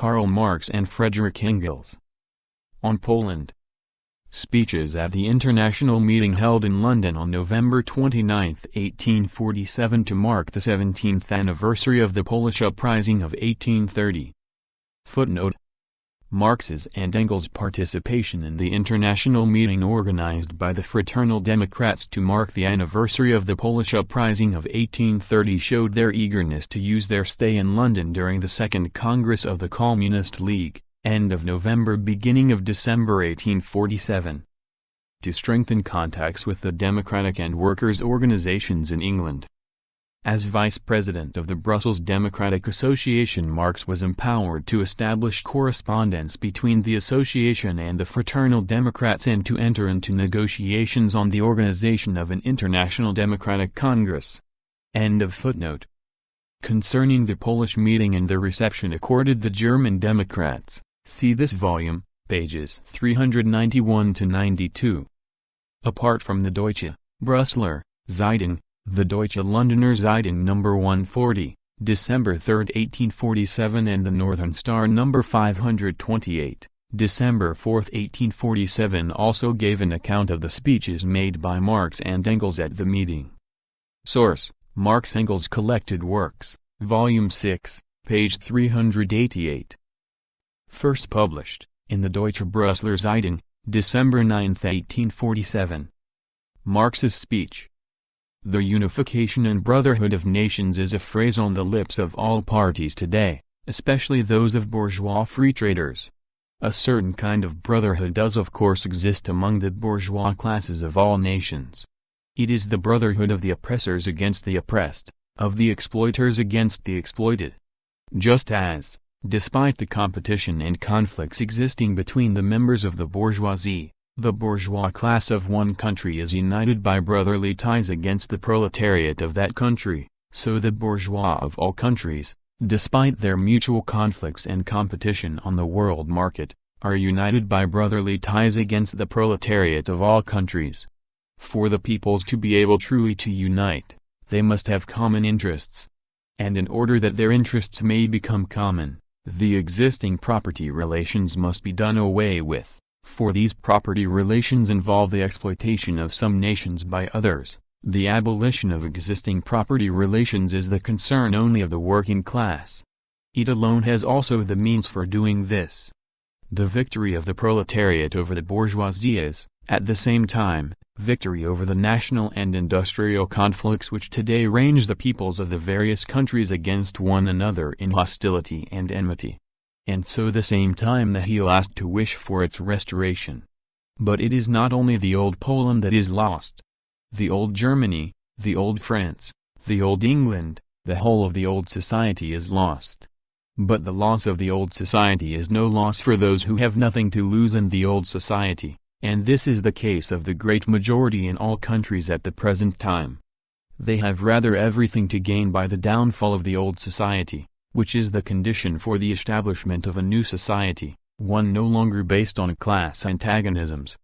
Karl Marx and Friedrich Engels. On Poland. Speeches at the international meeting held in London on November 29, 1847 to mark the 17th anniversary of the Polish Uprising of 1830. Footnote: Marx's and Engels' participation in the international meeting organized by the Fraternal Democrats to mark the anniversary of the Polish Uprising of 1830 showed their eagerness to use their stay in London during the Second Congress of the Communist League, end of November beginning of December 1847, to strengthen contacts with the democratic and workers' organizations in England. As vice president of the Brussels Democratic Association, Marx was empowered to establish correspondence between the association and the Fraternal Democrats and to enter into negotiations on the organization of an international democratic congress. End of footnote. Concerning the Polish meeting and the reception accorded the German Democrats, see this volume, pages 391–92. Apart from the Deutsche-Brüsseler-Zeitung, the Deutsche Londoner Zeitung No. 140, December 3, 1847 and the Northern Star No. 528, December 4, 1847 also gave an account of the speeches made by Marx and Engels at the meeting. Source: Marx Engels Collected Works, Volume 6, page 388. First published, in the Deutsche-Brüsseler-Zeitung, December 9, 1847. Marx's speech. The unification and brotherhood of nations is a phrase on the lips of all parties today, especially those of bourgeois free traders. A certain kind of brotherhood does of course exist among the bourgeois classes of all nations. It is the brotherhood of the oppressors against the oppressed, of the exploiters against the exploited. Just as, despite the competition and conflicts existing between the members of the bourgeoisie, the bourgeois class of one country is united by brotherly ties against the proletariat of that country, so the bourgeois of all countries, despite their mutual conflicts and competition on the world market, are united by brotherly ties against the proletariat of all countries. For the peoples to be able truly to unite, they must have common interests. And in order that their interests may become common, the existing property relations must be done away with. For these property relations involve the exploitation of some nations by others. The abolition of existing property relations is the concern only of the working class. It alone has also the means for doing this. The victory of the proletariat over the bourgeoisie is, at the same time, victory over the national and industrial conflicts which today range the peoples of the various countries against one another in hostility and enmity. And so the same time the heel asked to wish for its restoration. But it is not only the old Poland that is lost. The old Germany, the old France, the old England, the whole of the old society is lost. But the loss of the old society is no loss for those who have nothing to lose in the old society, and this is the case of the great majority in all countries at the present time. They have rather everything to gain by the downfall of the old society, which is the condition for the establishment of a new society, one no longer based on class antagonisms.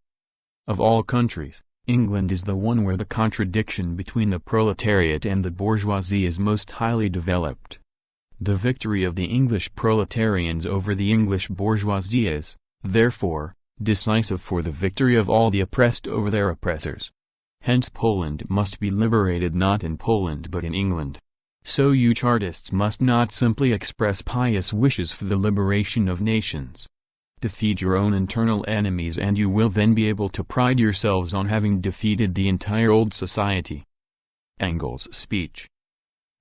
Of all countries, England is the one where the contradiction between the proletariat and the bourgeoisie is most highly developed. The victory of the English proletarians over the English bourgeoisie is, therefore, decisive for the victory of all the oppressed over their oppressors. Hence Poland must be liberated not in Poland but in England. So you Chartists must not simply express pious wishes for the liberation of nations. Defeat your own internal enemies and you will then be able to pride yourselves on having defeated the entire old society. Engels' speech.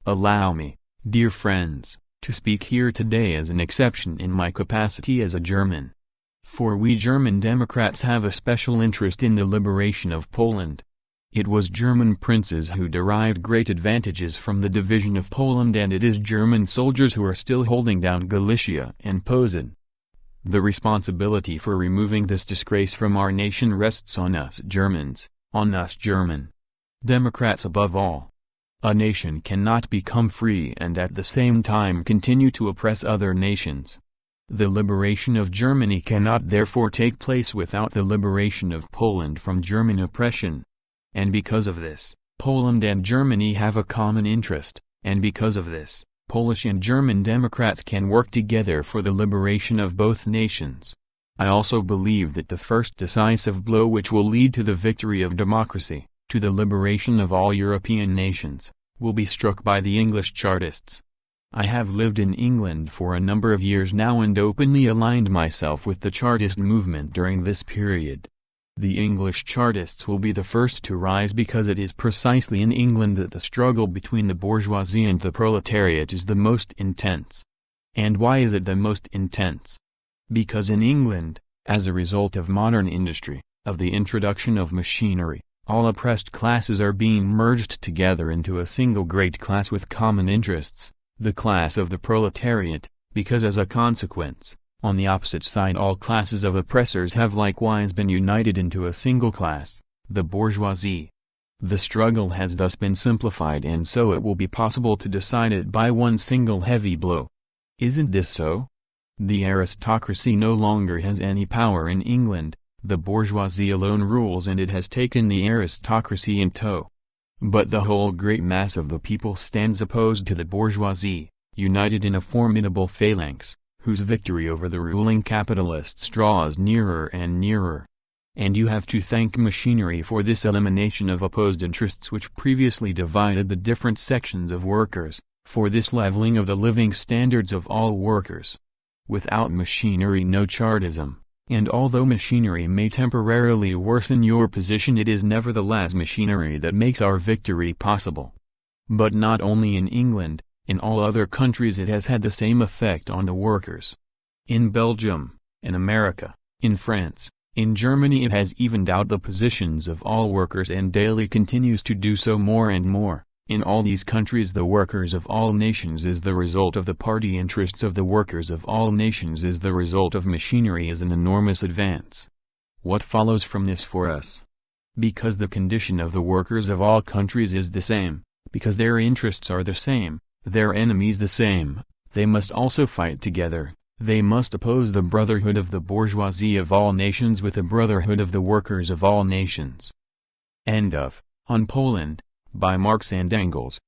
Allow me, dear friends, to speak here today as an exception in my capacity as a German. For we German Democrats have a special interest in the liberation of Poland. It was German princes who derived great advantages from the division of Poland and it is German soldiers who are still holding down Galicia and Posen. The responsibility for removing this disgrace from our nation rests on us Germans, on us German Democrats above all. A nation cannot become free and at the same time continue to oppress other nations. The liberation of Germany cannot therefore take place without the liberation of Poland from German oppression. And because of this, Poland and Germany have a common interest, and because of this, Polish and German Democrats can work together for the liberation of both nations. I also believe that the first decisive blow which will lead to the victory of democracy, to the liberation of all European nations, will be struck by the English Chartists. I have lived in England for a number of years now and openly aligned myself with the Chartist movement during this period. The English Chartists will be the first to rise because it is precisely in England that the struggle between the bourgeoisie and the proletariat is the most intense. And why is it the most intense? Because in England, as a result of modern industry, of the introduction of machinery, all oppressed classes are being merged together into a single great class with common interests, the class of the proletariat, because as a consequence, on the opposite side all classes of oppressors have likewise been united into a single class, the bourgeoisie. The struggle has thus been simplified and so it will be possible to decide it by one single heavy blow. Isn't this so? The aristocracy no longer has any power in England, the bourgeoisie alone rules and it has taken the aristocracy in tow. But the whole great mass of the people stands opposed to the bourgeoisie, united in a formidable phalanx, whose victory over the ruling capitalists draws nearer and nearer. And you have to thank machinery for this elimination of opposed interests which previously divided the different sections of workers, for this leveling of the living standards of all workers. Without machinery no Chartism, and although machinery may temporarily worsen your position it is nevertheless machinery that makes our victory possible. But not only in England, in all other countries it has had the same effect on the workers. In Belgium, in America, in France, in Germany it has evened out the positions of all workers and daily continues to do so more and more. In all these countries the workers of all nations is the result of the party interests of the workers of all nations is the result of machinery is an enormous advance. What follows from this for us? Because the condition of the workers of all countries is the same, because their interests are the same, their enemies the same, they must also fight together, they must oppose the brotherhood of the bourgeoisie of all nations with the brotherhood of the workers of all nations. End of, On Poland, by Marx and Engels.